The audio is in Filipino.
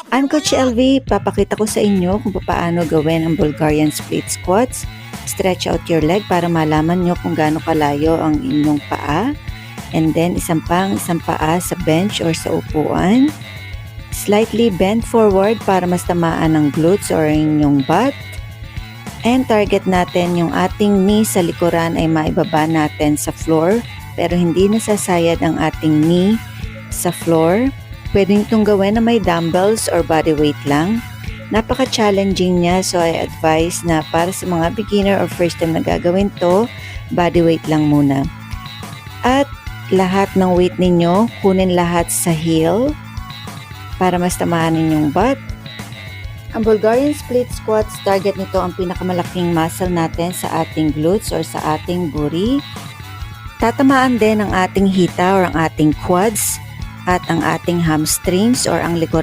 I'm Coach LV, papakita ko sa inyo kung paano gawin ang Bulgarian split squats. Stretch out your leg para malaman nyo kung gaano kalayo ang inyong paa. And then isang paa sa bench or sa upuan. Slightly bend forward para mas tamaan ng glutes or inyong butt. And target natin yung ating knee sa likuran ay maibaba natin sa floor. Pero hindi nasasayad ang ating knee sa floor. Pwede itong gawin na may dumbbells or body weight lang. Napaka-challenging niya, so I advise na para sa mga beginner or first time na gagawin to, body weight lang muna. At lahat ng weight ninyo, kunin lahat sa heel para mas tamaan ninyong butt. Ang Bulgarian split squats, target nito ang pinakamalaking muscle natin sa ating glutes or sa ating booty. Tatamaan din ang ating hita or ang ating quads at ang ating hamstrings or ang likuran